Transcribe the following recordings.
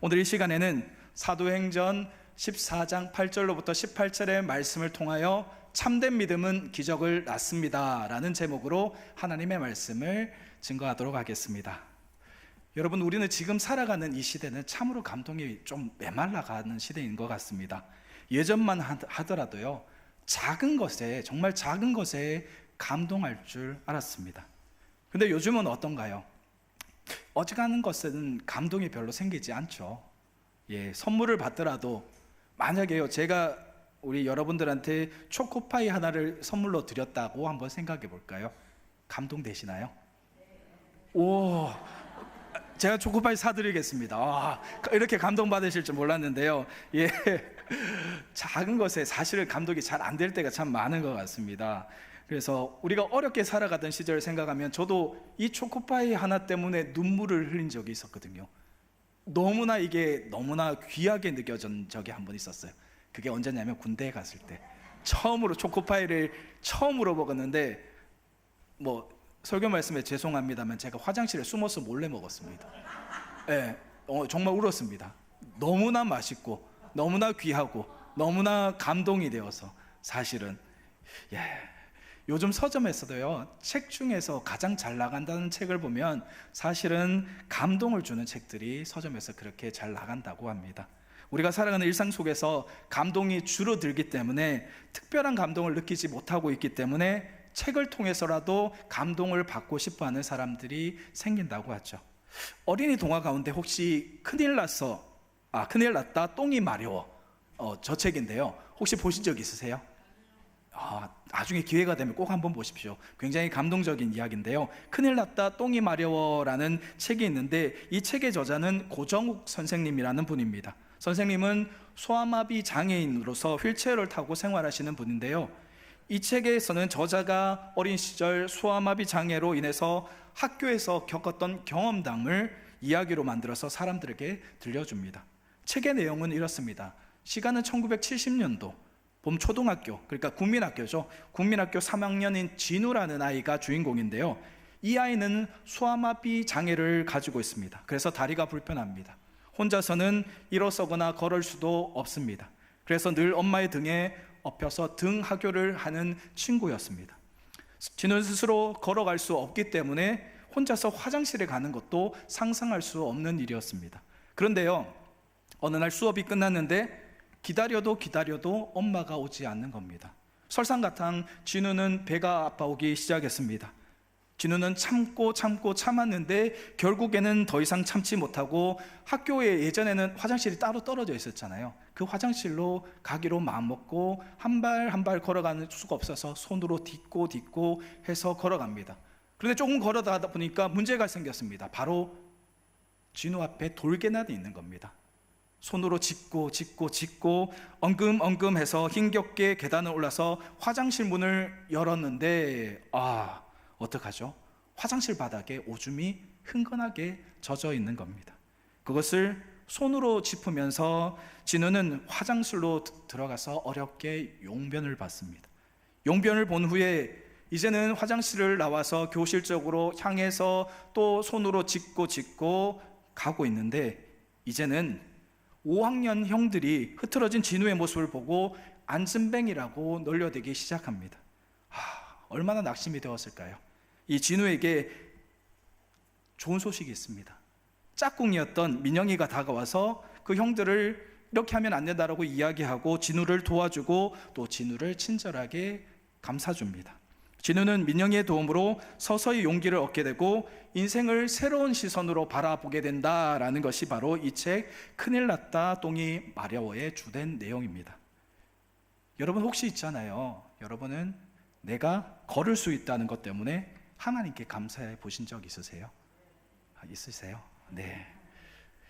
오늘 이 시간에는 사도행전 14장 8절로부터 18절의 말씀을 통하여 참된 믿음은 기적을 낳습니다 라는 제목으로 하나님의 말씀을 증거하도록 하겠습니다. 여러분, 우리는 지금 살아가는 이 시대는 참으로 감동이 좀 메말라가는 시대인 것 같습니다. 예전만 하더라도요, 작은 것에, 정말 작은 것에 감동할 줄 알았습니다. 근데 요즘은 어떤가요? 어지간한 것은 감동이 별로 생기지 않죠. 선물을 받더라도 만약에요, 제가 우리 여러분들한테 초코파이 하나를 선물로 드렸다고 한번 생각해 볼까요? 감동되시나요? 오, 제가 초코파이 사드리겠습니다. 이렇게 감동받으실 줄 몰랐는데요. 작은 것에 사실 감동이 잘 안 될 때가 참 많은 것 같습니다. 그래서 우리가 어렵게 살아가던 시절을 생각하면 저도 이 초코파이 하나 때문에 눈물을 흘린 적이 있었거든요. 너무나 귀하게 느껴진 적이 한 번 있었어요. 그게 언제냐면 군대에 갔을 때 처음으로 초코파이를 먹었는데, 설교 말씀에 죄송합니다만 제가 화장실에 숨어서 몰래 먹었습니다. 정말 울었습니다. 너무나 맛있고 너무나 귀하고 너무나 감동이 되어서. 사실은 요즘 서점에서도요, 책 중에서 가장 잘 나간다는 책을 보면 사실은 감동을 주는 책들이 서점에서 그렇게 잘 나간다고 합니다. 우리가 살아가는 일상 속에서 감동이 줄어들기 때문에, 특별한 감동을 느끼지 못하고 있기 때문에 책을 통해서라도 감동을 받고 싶어하는 사람들이 생긴다고 하죠. 어린이 동화 가운데 혹시 큰일 났다 똥이 마려워, 저 책인데요, 혹시 보신 적 있으세요? 나중에 기회가 되면 꼭 한번 보십시오. 굉장히 감동적인 이야기인데요, 큰일 났다 똥이 마려워라는 책이 있는데, 이 책의 저자는 고정욱 선생님이라는 분입니다. 선생님은 소아마비 장애인으로서 휠체어를 타고 생활하시는 분인데요, 이 책에서는 저자가 어린 시절 소아마비 장애로 인해서 학교에서 겪었던 경험담을 이야기로 만들어서 사람들에게 들려줍니다. 책의 내용은 이렇습니다. 시간은 1970년도 봄 초등학교, 그러니까 국민학교죠. 국민학교 3학년인 진우라는 아이가 주인공인데요, 이 아이는 소아마비 장애를 가지고 있습니다. 그래서 다리가 불편합니다. 혼자서는 일어서거나 걸을 수도 없습니다. 그래서 늘 엄마의 등에 엎혀서 등하교를 하는 친구였습니다. 진우는 스스로 걸어갈 수 없기 때문에 혼자서 화장실에 가는 것도 상상할 수 없는 일이었습니다. 그런데요, 어느 날 수업이 끝났는데 기다려도 엄마가 오지 않는 겁니다. 설상가탕 진우는 배가 아파오기 시작했습니다. 진우는 참았는데 결국에는 더 이상 참지 못하고, 학교에 예전에는 화장실이 따로 떨어져 있었잖아요. 그 화장실로 가기로 마음먹고 한 발 걸어가는 수가 없어서 손으로 딛고 해서 걸어갑니다. 그런데 조금 걸어가다 보니까 문제가 생겼습니다. 바로 진우 앞에 돌계단이 있는 겁니다. 손으로 짚고 엉금엉금해서 힘겹게 계단을 올라서 화장실 문을 열었는데, 어떡하죠? 화장실 바닥에 오줌이 흥건하게 젖어 있는 겁니다. 그것을 손으로 짚으면서 진우는 화장실로 들어가서 어렵게 용변을 받습니다. 용변을 본 후에 이제는 화장실을 나와서 교실 쪽으로 향해서 또 손으로 짚고 가고 있는데, 이제는 5학년 형들이 흐트러진 진우의 모습을 보고 안진뱅이라고 놀려대기 시작합니다. 얼마나 낙심이 되었을까요? 이 진우에게 좋은 소식이 있습니다. 짝꿍이었던 민영이가 다가와서 그 형들을 이렇게 하면 안 된다라고 이야기하고 진우를 도와주고 또 진우를 친절하게 감싸줍니다. 진우는 민영이의 도움으로 서서히 용기를 얻게 되고 인생을 새로운 시선으로 바라보게 된다라는 것이 바로 이 책 큰일 났다 똥이 마려워의 주된 내용입니다. 여러분 혹시 있잖아요, 여러분은 내가 걸을 수 있다는 것 때문에 하나님께 감사해 보신 적 있으세요? 있으세요? 네.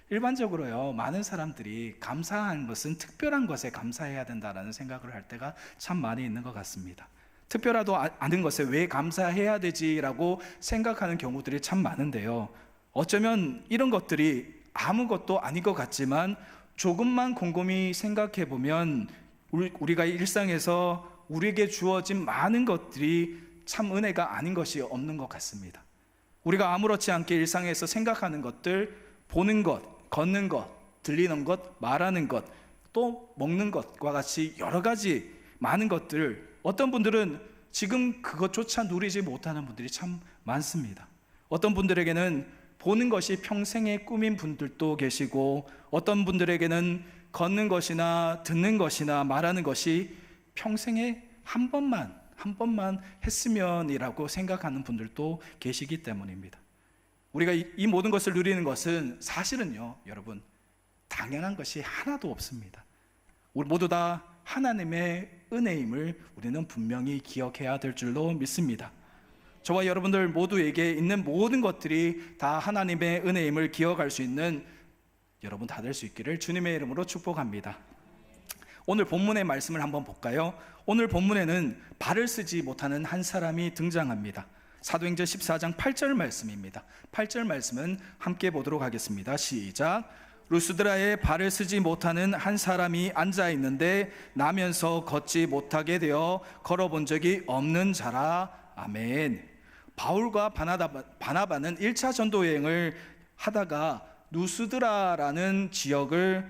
일반적으로요, 많은 사람들이 감사한 것은 특별한 것에 감사해야 된다라는 생각을 할 때가 참 많이 있는 것 같습니다. 특별하도 않은 것에 왜 감사해야 되지라고 생각하는 경우들이 참 많은데요, 어쩌면 이런 것들이 아무것도 아닌 것 같지만 조금만 곰곰이 생각해 보면 우리가 일상에서 우리에게 주어진 많은 것들이 참 은혜가 아닌 것이 없는 것 같습니다. 우리가 아무렇지 않게 일상에서 생각하는 것들, 보는 것, 걷는 것, 들리는 것, 말하는 것, 또 먹는 것과 같이 여러 가지 많은 것들, 어떤 분들은 지금 그것조차 누리지 못하는 분들이 참 많습니다. 어떤 분들에게는 보는 것이 평생의 꿈인 분들도 계시고, 어떤 분들에게는 걷는 것이나 듣는 것이나 말하는 것이 평생에 한 번만 했으면이라고 생각하는 분들도 계시기 때문입니다. 우리가 이 모든 것을 누리는 것은 사실은요, 여러분, 당연한 것이 하나도 없습니다. 우리 모두 다 하나님의 은혜임을 우리는 분명히 기억해야 될 줄로 믿습니다. 저와 여러분들 모두에게 있는 모든 것들이 다 하나님의 은혜임을 기억할 수 있는 여러분 다 될 수 있기를 주님의 이름으로 축복합니다. 오늘 본문의 말씀을 한번 볼까요? 오늘 본문에는 발을 쓰지 못하는 한 사람이 등장합니다. 사도행전 14장 8절 말씀입니다. 8절 말씀은 함께 보도록 하겠습니다. 시작. 루스드라에 발을 쓰지 못하는 한 사람이 앉아 있는데 나면서 걷지 못하게 되어 걸어본 적이 없는 자라. 아멘. 바울과 바나바는 1차 전도 여행을 하다가 루스드라라는 지역을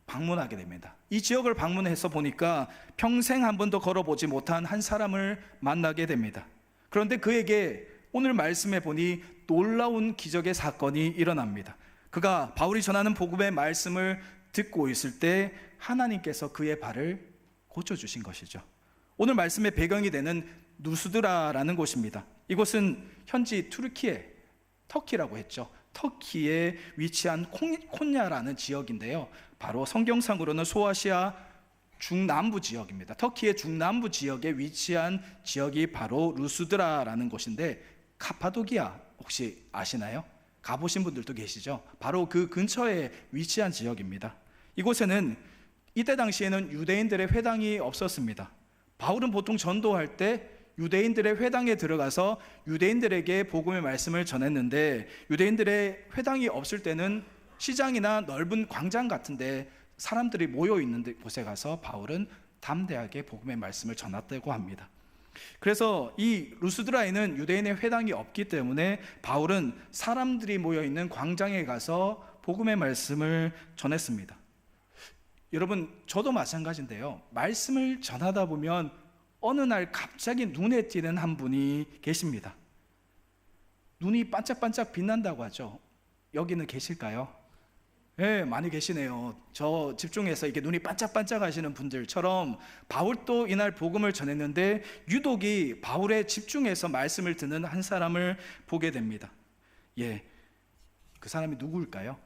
방문하게 됩니다. 이 지역을 방문해서 보니까 평생 한 번도 걸어보지 못한 한 사람을 만나게 됩니다. 그런데 그에게 오늘 말씀해 보니 놀라운 기적의 사건이 일어납니다. 그가 바울이 전하는 복음의 말씀을 듣고 있을 때 하나님께서 그의 발을 고쳐주신 것이죠. 오늘 말씀의 배경이 되는 누스드라라는 곳입니다. 이곳은 현지 터키라고 했죠. 터키에 위치한 콘야라는 지역인데요, 바로 성경상으로는 소아시아 중남부 지역입니다. 터키의 중남부 지역에 위치한 지역이 바로 루스드라라는 곳인데, 카파도키아 혹시 아시나요? 가보신 분들도 계시죠? 바로 그 근처에 위치한 지역입니다. 이곳에는 이때 당시에는 유대인들의 회당이 없었습니다. 바울은 보통 전도할 때 유대인들의 회당에 들어가서 유대인들에게 복음의 말씀을 전했는데, 유대인들의 회당이 없을 때는 시장이나 넓은 광장 같은데 사람들이 모여 있는 곳에 가서 바울은 담대하게 복음의 말씀을 전했다고 합니다. 그래서 이 루스드라에는 유대인의 회당이 없기 때문에 바울은 사람들이 모여 있는 광장에 가서 복음의 말씀을 전했습니다. 여러분, 저도 마찬가지인데요, 말씀을 전하다 보면 어느 날 갑자기 눈에 띄는 한 분이 계십니다. 눈이 반짝반짝 빛난다고 하죠. 여기는 계실까요? 네, 많이 계시네요. 저 집중해서 이렇게 눈이 반짝반짝 하시는 분들처럼 바울도 이날 복음을 전했는데 유독이 바울에 집중해서 말씀을 듣는 한 사람을 보게 됩니다. 예, 그 사람이 누구일까요?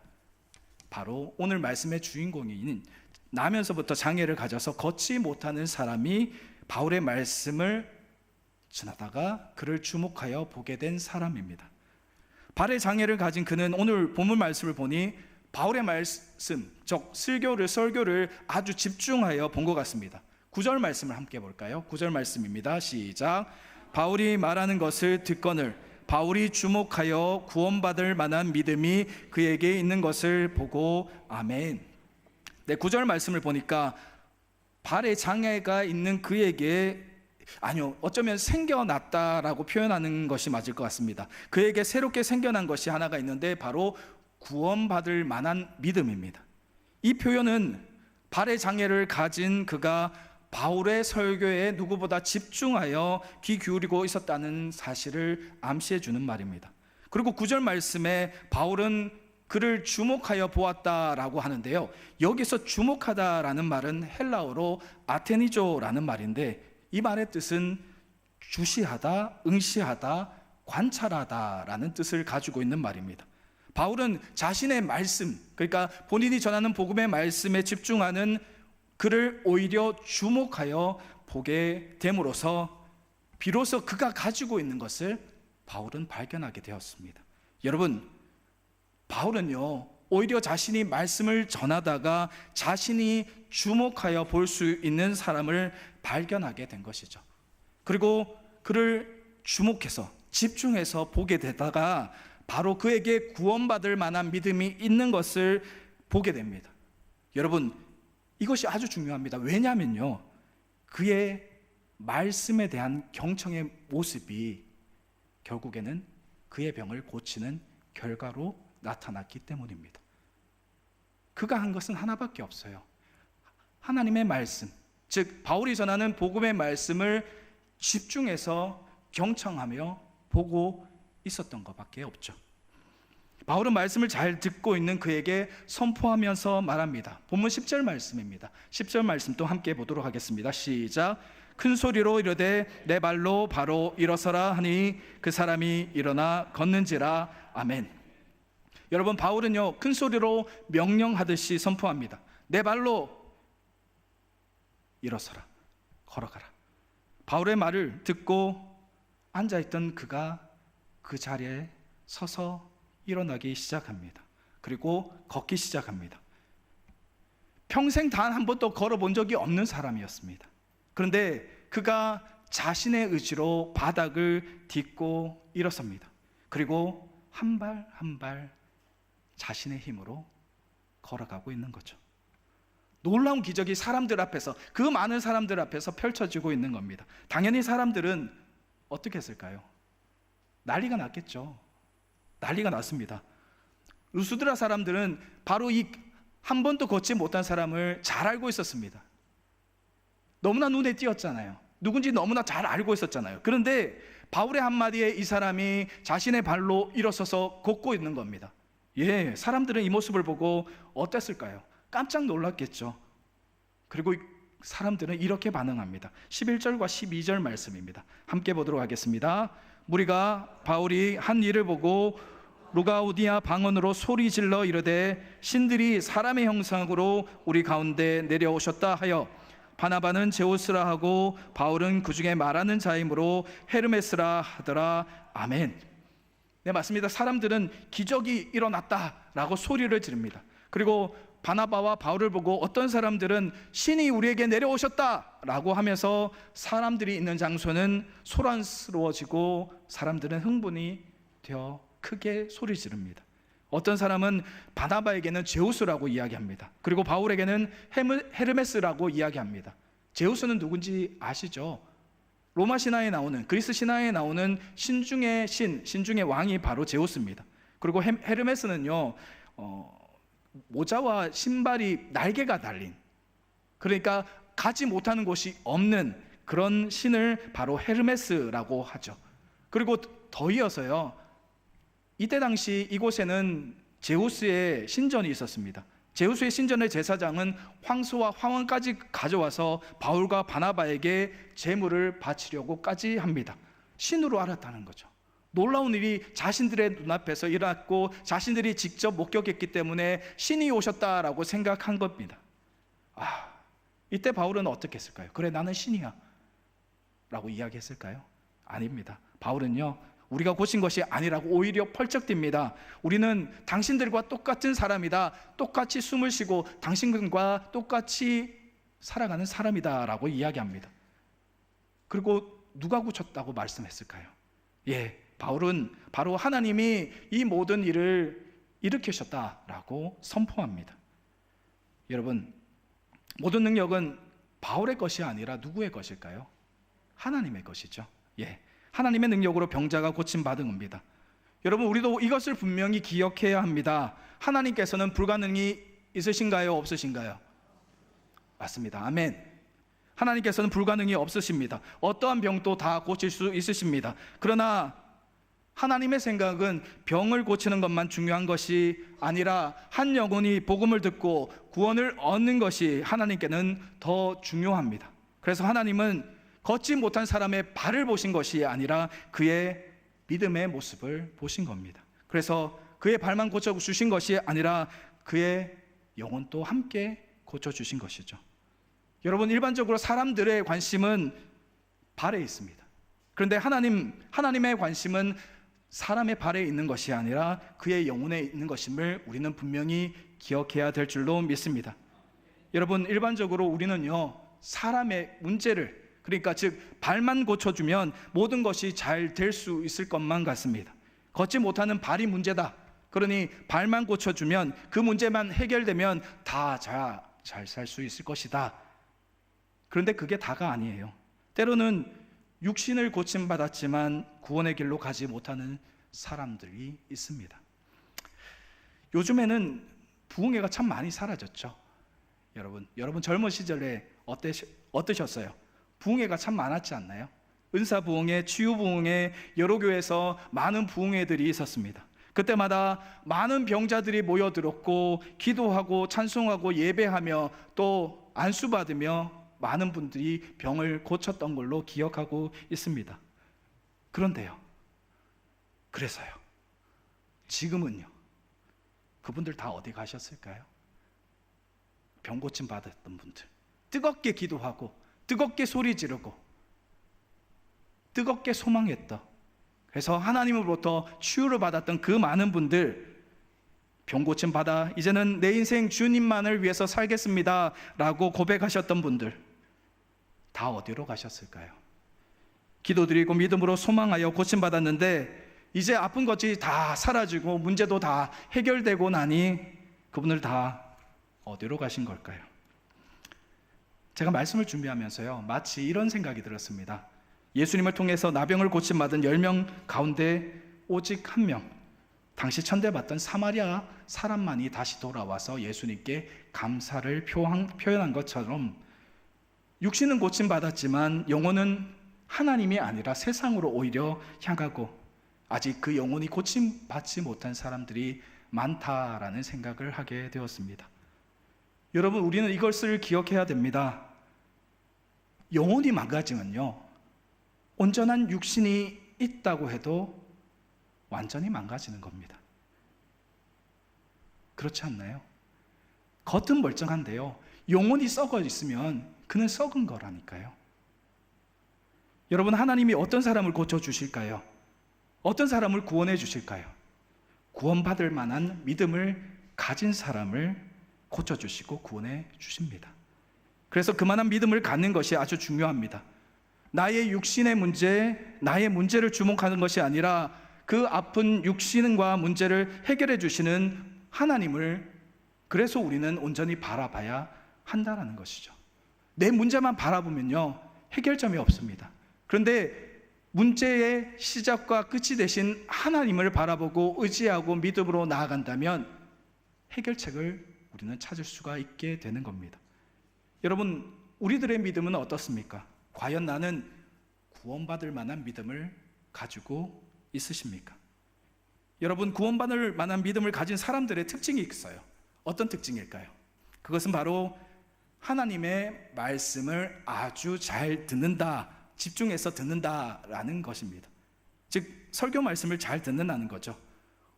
바로 오늘 말씀의 주인공인 나면서부터 장애를 가져서 걷지 못하는 사람이 바울의 말씀을 지나다가 그를 주목하여 보게 된 사람입니다. 발의 장애를 가진 그는 오늘 본문 말씀을 보니 바울의 말씀, 즉 설교를 아주 집중하여 본 것 같습니다. 9절 말씀을 함께 볼까요? 9절 말씀입니다. 시작. 바울이 말하는 것을 듣거늘 바울이 주목하여 구원받을 만한 믿음이 그에게 있는 것을 보고. 아멘. 네, 9절 말씀을 보니까 발에 장애가 있는 그에게, 아니요, 어쩌면 생겨났다라고 표현하는 것이 맞을 것 같습니다. 그에게 새롭게 생겨난 것이 하나가 있는데 바로 구원받을 만한 믿음입니다. 이 표현은 발의 장애를 가진 그가 바울의 설교에 누구보다 집중하여 귀 기울이고 있었다는 사실을 암시해 주는 말입니다. 그리고 9절 말씀에 바울은 그를 주목하여 보았다라고 하는데요, 여기서 주목하다라는 말은 헬라어로 아테니조라는 말인데, 이 말의 뜻은 주시하다, 응시하다, 관찰하다라는 뜻을 가지고 있는 말입니다. 바울은 자신의 말씀, 그러니까 본인이 전하는 복음의 말씀에 집중하는 그를 오히려 주목하여 보게 됨으로써 비로소 그가 가지고 있는 것을 바울은 발견하게 되었습니다. 여러분, 바울은요, 오히려 자신이 말씀을 전하다가 자신이 주목하여 볼 수 있는 사람을 발견하게 된 것이죠. 그리고 그를 주목해서 집중해서 보게 되다가 바로 그에게 구원받을 만한 믿음이 있는 것을 보게 됩니다. 여러분, 이것이 아주 중요합니다. 왜냐하면요, 그의 말씀에 대한 경청의 모습이 결국에는 그의 병을 고치는 결과로 나타났기 때문입니다. 그가 한 것은 하나밖에 없어요. 하나님의 말씀, 즉 바울이 전하는 복음의 말씀을 집중해서 경청하며 보고 있었던 것밖에 없죠. 바울은 말씀을 잘 듣고 있는 그에게 선포하면서 말합니다. 본문 10절 말씀입니다. 10절 말씀 또 함께 보도록 하겠습니다. 시작. 큰 소리로 이르되 내 발로 바로 일어서라 하니 그 사람이 일어나 걷는지라. 아멘. 여러분, 바울은요 큰 소리로 명령하듯이 선포합니다. 내 발로 일어서라, 걸어가라. 바울의 말을 듣고 앉아있던 그가 그 자리에 서서 일어나기 시작합니다. 그리고 걷기 시작합니다. 평생 단 한 번도 걸어본 적이 없는 사람이었습니다. 그런데 그가 자신의 의지로 바닥을 딛고 일어섭니다. 그리고 한 발 한 발 자신의 힘으로 걸어가고 있는 거죠. 놀라운 기적이 사람들 앞에서, 그 많은 사람들 앞에서 펼쳐지고 있는 겁니다. 당연히 사람들은 어떻게 했을까요? 난리가 났겠죠. 난리가 났습니다. 루스드라 사람들은 바로 이 한 번도 걷지 못한 사람을 잘 알고 있었습니다. 너무나 눈에 띄었잖아요. 누군지 너무나 잘 알고 있었잖아요. 그런데 바울의 한마디에 이 사람이 자신의 발로 일어서서 걷고 있는 겁니다. 예, 사람들은 이 모습을 보고 어땠을까요? 깜짝 놀랐겠죠. 그리고 사람들은 이렇게 반응합니다. 11절과 12절 말씀입니다. 함께 보도록 하겠습니다. 무리가 바울이 한 일을 보고 루가우디아 방언으로 소리 질러 이르되 신들이 사람의 형상으로 우리 가운데 내려오셨다 하여 바나바는 제우스라 하고 바울은 그 중에 말하는 자이므로 헤르메스라 하더라. 아멘. 네, 맞습니다. 사람들은 기적이 일어났다라고 소리를 지릅니다. 그리고 바나바와 바울을 보고 어떤 사람들은 신이 우리에게 내려오셨다라고 하면서 사람들이 있는 장소는 소란스러워지고 사람들은 흥분이 되어 크게 소리 지릅니다. 어떤 사람은 바나바에게는 제우스라고 이야기합니다. 그리고 바울에게는 헤르메스라고 이야기합니다. 제우스는 누군지 아시죠? 로마 신화에 나오는, 그리스 신화에 나오는 신중의 신, 신중의 왕이 바로 제우스입니다. 그리고 헤르메스는요 모자와 신발이 날개가 달린, 그러니까 가지 못하는 곳이 없는 그런 신을 바로 헤르메스라고 하죠. 그리고 더 이어서요, 이때 당시 이곳에는 제우스의 신전이 있었습니다. 제우스의 신전의 제사장은 황소와 황원까지 가져와서 바울과 바나바에게 제물을 바치려고까지 합니다. 신으로 알았다는 거죠. 놀라운 일이 자신들의 눈앞에서 일어났고 자신들이 직접 목격했기 때문에 신이 오셨다라고 생각한 겁니다. 이때 바울은 어떻게 했을까요? 그래, 나는 신이야 라고 이야기했을까요? 아닙니다. 바울은요, 우리가 고친 것이 아니라고 오히려 펄쩍댑니다. 우리는 당신들과 똑같은 사람이다, 똑같이 숨을 쉬고 당신들과 똑같이 살아가는 사람이다 라고 이야기합니다. 그리고 누가 고쳤다고 말씀했을까요? 예, 바울은 바로 하나님이 이 모든 일을 일으키셨다라고 선포합니다. 여러분, 모든 능력은 바울의 것이 아니라 누구의 것일까요? 하나님의 것이죠. 예, 하나님의 능력으로 병자가 고침받은 겁니다. 여러분, 우리도 이것을 분명히 기억해야 합니다. 하나님께서는 불가능이 있으신가요? 없으신가요? 맞습니다. 아멘. 하나님께서는 불가능이 없으십니다. 어떠한 병도 다 고칠 수 있으십니다. 그러나 하나님의 생각은 병을 고치는 것만 중요한 것이 아니라 한 영혼이 복음을 듣고 구원을 얻는 것이 하나님께는 더 중요합니다. 그래서 하나님은 걷지 못한 사람의 발을 보신 것이 아니라 그의 믿음의 모습을 보신 겁니다. 그래서 그의 발만 고쳐주신 것이 아니라 그의 영혼도 함께 고쳐주신 것이죠. 여러분, 일반적으로 사람들의 관심은 발에 있습니다. 그런데 하나님의 관심은 사람의 발에 있는 것이 아니라 그의 영혼에 있는 것임을 우리는 분명히 기억해야 될 줄로 믿습니다. 여러분, 일반적으로 우리는요, 사람의 문제를, 그러니까 즉 발만 고쳐주면 모든 것이 잘 될 수 있을 것만 같습니다. 걷지 못하는 발이 문제다, 그러니 발만 고쳐주면, 그 문제만 해결되면 다 잘 살 수 있을 것이다. 그런데 그게 다가 아니에요. 때로는 육신을 고침받았지만 구원의 길로 가지 못하는 사람들이 있습니다. 요즘에는 부흥회가 참 많이 사라졌죠. 여러분 젊은 시절에 어떠셨어요? 부흥회가 참 많았지 않나요? 은사 부흥회, 치유 부흥회, 여러 교회에서 많은 부흥회들이 있었습니다. 그때마다 많은 병자들이 모여들었고 기도하고 찬송하고 예배하며 또 안수받으며 많은 분들이 병을 고쳤던 걸로 기억하고 있습니다. 그런데요, 그래서요, 지금은요, 그분들 다 어디 가셨을까요? 병 고침 받았던 분들, 뜨겁게 기도하고 뜨겁게 소리 지르고 뜨겁게 소망했던, 그래서 하나님으로부터 치유를 받았던 그 많은 분들, 병 고침 받아 이제는 내 인생 주님만을 위해서 살겠습니다 라고 고백하셨던 분들 다 어디로 가셨을까요? 기도드리고 믿음으로 소망하여 고침 받았는데 이제 아픈 것이 다 사라지고 문제도 다 해결되고 나니 그분들 다 어디로 가신 걸까요? 제가 말씀을 준비하면서요, 마치 이런 생각이 들었습니다. 예수님을 통해서 나병을 고침받은 10명 가운데 오직 한 명, 당시 천대받던 사마리아 사람만이 다시 돌아와서 예수님께 감사를 표현한 것처럼 육신은 고침받았지만 영혼은 하나님이 아니라 세상으로 오히려 향하고 아직 그 영혼이 고침받지 못한 사람들이 많다라는 생각을 하게 되었습니다. 여러분, 우리는 이것을 기억해야 됩니다. 영혼이 망가지면요, 온전한 육신이 있다고 해도 완전히 망가지는 겁니다. 그렇지 않나요? 겉은 멀쩡한데요, 영혼이 썩어 있으면 그는 썩은 거라니까요. 여러분, 하나님이 어떤 사람을 고쳐주실까요? 어떤 사람을 구원해 주실까요? 구원받을 만한 믿음을 가진 사람을 고쳐주시고 구원해 주십니다. 그래서 그만한 믿음을 갖는 것이 아주 중요합니다. 나의 육신의 문제, 나의 문제를 주목하는 것이 아니라 그 아픈 육신과 문제를 해결해 주시는 하나님을, 그래서 우리는 온전히 바라봐야 한다는 것이죠. 내 문제만 바라보면요, 해결점이 없습니다. 그런데 문제의 시작과 끝이 되신 하나님을 바라보고 의지하고 믿음으로 나아간다면 해결책을 우리는 찾을 수가 있게 되는 겁니다. 여러분, 우리들의 믿음은 어떻습니까? 과연 나는 구원받을 만한 믿음을 가지고 있으십니까? 여러분, 구원받을 만한 믿음을 가진 사람들의 특징이 있어요. 어떤 특징일까요? 그것은 바로 하나님의 말씀을 아주 잘 듣는다, 집중해서 듣는다라는 것입니다. 즉, 설교 말씀을 잘 듣는다는 거죠.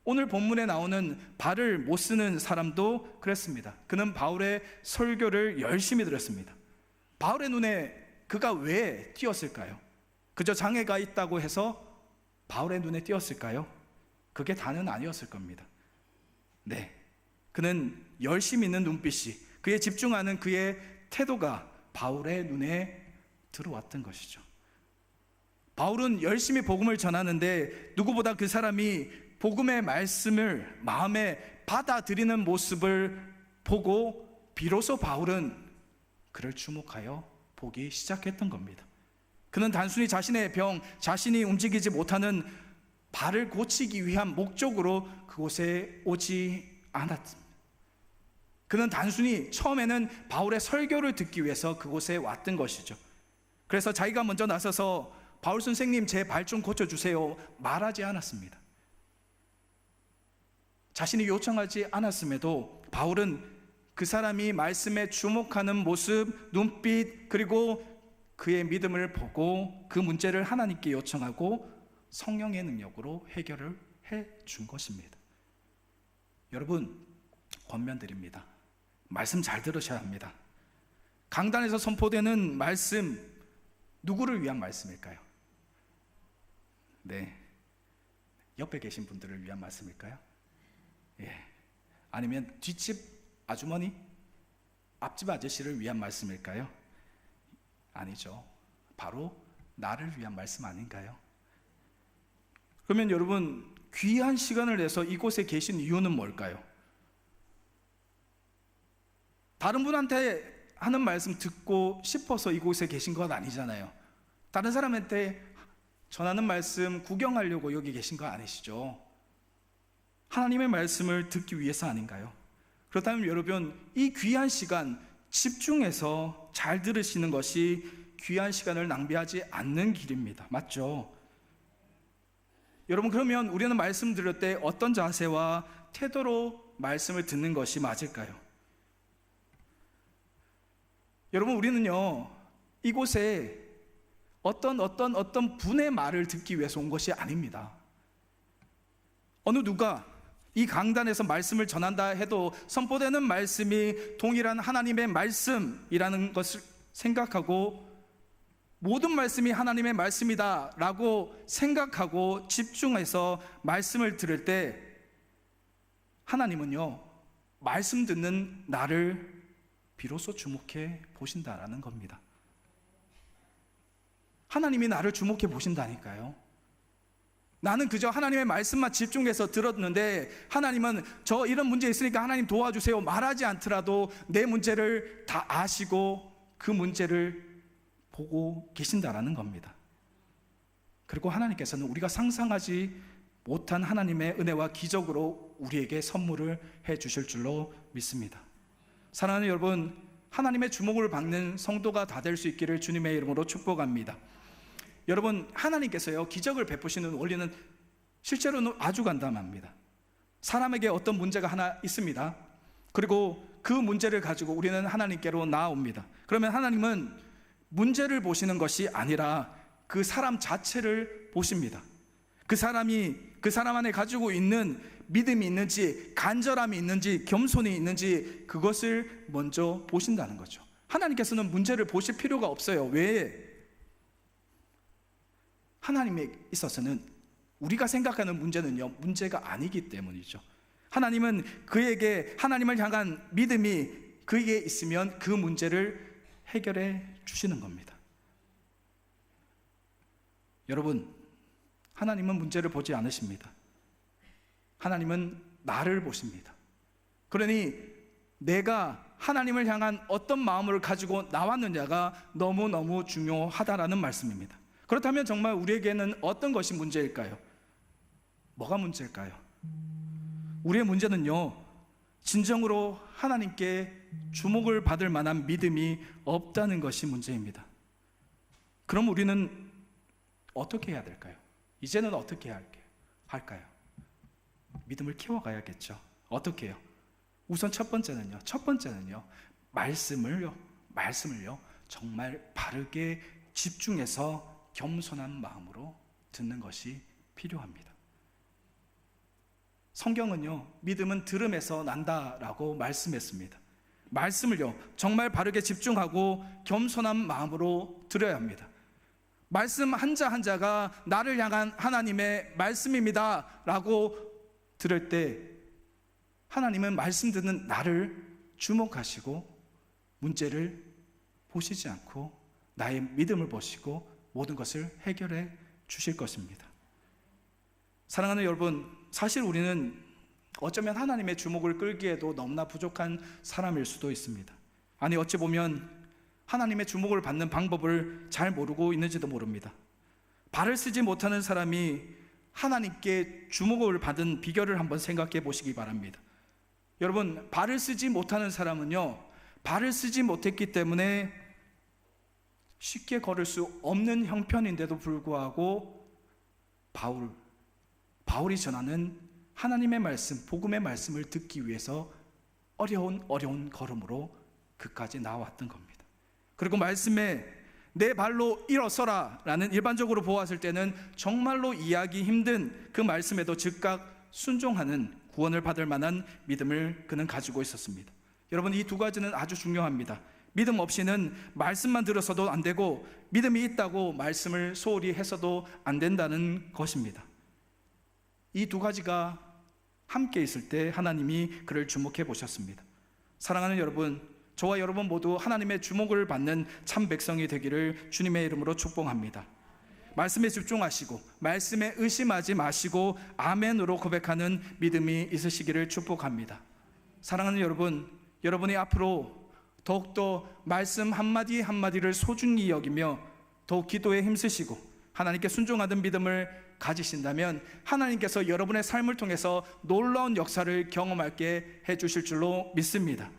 오늘 본문에 나오는 발을 못 쓰는 사람도 그랬습니다. 그는 바울의 설교를 열심히 들었습니다. 바울의 눈에 그가 왜 띄었을까요? 그저 장애가 있다고 해서 바울의 눈에 띄었을까요? 그게 다는 아니었을 겁니다. 네, 그는 열심히 있는 눈빛이, 그의 집중하는 그의 태도가 바울의 눈에 들어왔던 것이죠. 바울은 열심히 복음을 전하는데 누구보다 그 사람이 복음의 말씀을 마음에 받아들이는 모습을 보고 비로소 바울은 그를 주목하여 보기 시작했던 겁니다. 그는 단순히 자신의 병, 자신이 움직이지 못하는 발을 고치기 위한 목적으로 그곳에 오지 않았습니다. 그는 단순히 처음에는 바울의 설교를 듣기 위해서 그곳에 왔던 것이죠. 그래서 자기가 먼저 나서서 바울 선생님, 제 발 좀 고쳐주세요 말하지 않았습니다. 자신이 요청하지 않았음에도 바울은 그 사람이 말씀에 주목하는 모습, 눈빛, 그리고 그의 믿음을 보고 그 문제를 하나님께 요청하고 성령의 능력으로 해결을 해준 것입니다. 여러분, 권면드립니다. 말씀 잘 들으셔야 합니다. 강단에서 선포되는 말씀, 누구를 위한 말씀일까요? 네, 옆에 계신 분들을 위한 말씀일까요? 예. 아니면 뒷집 아주머니, 앞집 아저씨를 위한 말씀일까요? 아니죠. 바로 나를 위한 말씀 아닌가요? 그러면 여러분, 귀한 시간을 내서 이곳에 계신 이유는 뭘까요? 다른 분한테 하는 말씀 듣고 싶어서 이곳에 계신 건 아니잖아요. 다른 사람한테 전하는 말씀 구경하려고 여기 계신 거 아니시죠? 하나님의 말씀을 듣기 위해서 아닌가요? 그렇다면 여러분, 이 귀한 시간 집중해서 잘 들으시는 것이 귀한 시간을 낭비하지 않는 길입니다. 맞죠? 여러분, 그러면 우리는 말씀 들을 때 어떤 자세와 태도로 말씀을 듣는 것이 맞을까요? 여러분, 우리는요, 이곳에 어떤 분의 말을 듣기 위해서 온 것이 아닙니다. 어느 누가 이 강단에서 말씀을 전한다 해도 선포되는 말씀이 동일한 하나님의 말씀이라는 것을 생각하고, 모든 말씀이 하나님의 말씀이다 라고 생각하고 집중해서 말씀을 들을 때, 하나님은요, 말씀 듣는 나를 비로소 주목해 보신다라는 겁니다. 하나님이 나를 주목해 보신다니까요. 나는 그저 하나님의 말씀만 집중해서 들었는데, 하나님은 저 이런 문제 있으니까 하나님 도와주세요 말하지 않더라도 내 문제를 다 아시고 그 문제를 보고 계신다라는 겁니다. 그리고 하나님께서는 우리가 상상하지 못한 하나님의 은혜와 기적으로 우리에게 선물을 해 주실 줄로 믿습니다. 사랑하는 여러분, 하나님의 주목을 받는 성도가 다 될 수 있기를 주님의 이름으로 축복합니다. 여러분, 하나님께서요, 기적을 베푸시는 원리는 실제로는 아주 간단합니다. 사람에게 어떤 문제가 하나 있습니다. 그리고 그 문제를 가지고 우리는 하나님께로 나아옵니다. 그러면 하나님은 문제를 보시는 것이 아니라 그 사람 자체를 보십니다. 그 사람 안에 가지고 있는 믿음이 있는지, 간절함이 있는지, 겸손이 있는지, 그것을 먼저 보신다는 거죠. 하나님께서는 문제를 보실 필요가 없어요. 왜? 하나님에 있어서는 우리가 생각하는 문제는요, 문제가 아니기 때문이죠. 하나님은 그에게, 하나님을 향한 믿음이 그에게 있으면 그 문제를 해결해 주시는 겁니다. 여러분, 하나님은 문제를 보지 않으십니다. 하나님은 나를 보십니다. 그러니 내가 하나님을 향한 어떤 마음을 가지고 나왔느냐가 너무너무 중요하다라는 말씀입니다. 그렇다면 정말 우리에게는 어떤 것이 문제일까요? 뭐가 문제일까요? 우리의 문제는요, 진정으로 하나님께 주목을 받을 만한 믿음이 없다는 것이 문제입니다. 그럼 우리는 어떻게 해야 될까요? 이제는 어떻게 할까요? 믿음을 키워가야겠죠. 어떻게 해요? 우선 첫 번째는요, 말씀을요 정말 바르게 집중해서 겸손한 마음으로 듣는 것이 필요합니다. 성경은요, 믿음은 들음에서 난다라고 말씀했습니다. 말씀을요, 정말 바르게 집중하고 겸손한 마음으로 들어야 합니다. 말씀 한자 한자가 나를 향한 하나님의 말씀입니다 라고 들을 때, 하나님은 말씀 듣는 나를 주목하시고 문제를 보시지 않고 나의 믿음을 보시고 모든 것을 해결해 주실 것입니다. 사랑하는 여러분, 사실 우리는 어쩌면 하나님의 주목을 끌기에도 너무나 부족한 사람일 수도 있습니다. 아니, 어찌 보면 하나님의 주목을 받는 방법을 잘 모르고 있는지도 모릅니다. 발을 쓰지 못하는 사람이 하나님께 주목을 받은 비결을 한번 생각해 보시기 바랍니다. 여러분, 발을 쓰지 못하는 사람은요, 발을 쓰지 못했기 때문에 쉽게 걸을 수 없는 형편인데도 불구하고 바울이 전하는 하나님의 말씀, 복음의 말씀을 듣기 위해서 어려운 걸음으로 그까지 나왔던 겁니다. 그리고 말씀에 내 발로 일어서라 라는, 일반적으로 보았을 때는 정말로 이해하기 힘든 그 말씀에도 즉각 순종하는 구원을 받을 만한 믿음을 그는 가지고 있었습니다. 여러분, 이 두 가지는 아주 중요합니다. 믿음 없이는 말씀만 들어서도 안 되고, 믿음이 있다고 말씀을 소홀히 해서도 안 된다는 것입니다. 이 두 가지가 함께 있을 때 하나님이 그를 주목해 보셨습니다. 사랑하는 여러분, 저와 여러분 모두 하나님의 주목을 받는 참 백성이 되기를 주님의 이름으로 축복합니다. 말씀에 집중하시고 말씀에 의심하지 마시고 아멘으로 고백하는 믿음이 있으시기를 축복합니다. 사랑하는 여러분, 여러분이 앞으로 더욱더 말씀 한마디 한마디를 소중히 여기며 더욱 기도에 힘쓰시고 하나님께 순종하는 믿음을 가지신다면 하나님께서 여러분의 삶을 통해서 놀라운 역사를 경험하게 해주실 줄로 믿습니다.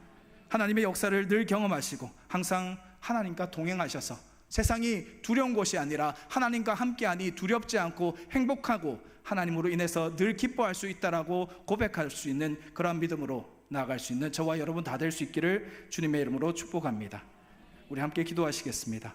하나님의 역사를 늘 경험하시고 항상 하나님과 동행하셔서 세상이 두려운 곳이 아니라 하나님과 함께하니 두렵지 않고 행복하고 하나님으로 인해서 늘 기뻐할 수 있다라고 고백할 수 있는 그러한 믿음으로 나아갈 수 있는 저와 여러분 다 될 수 있기를 주님의 이름으로 축복합니다. 우리 함께 기도하시겠습니다.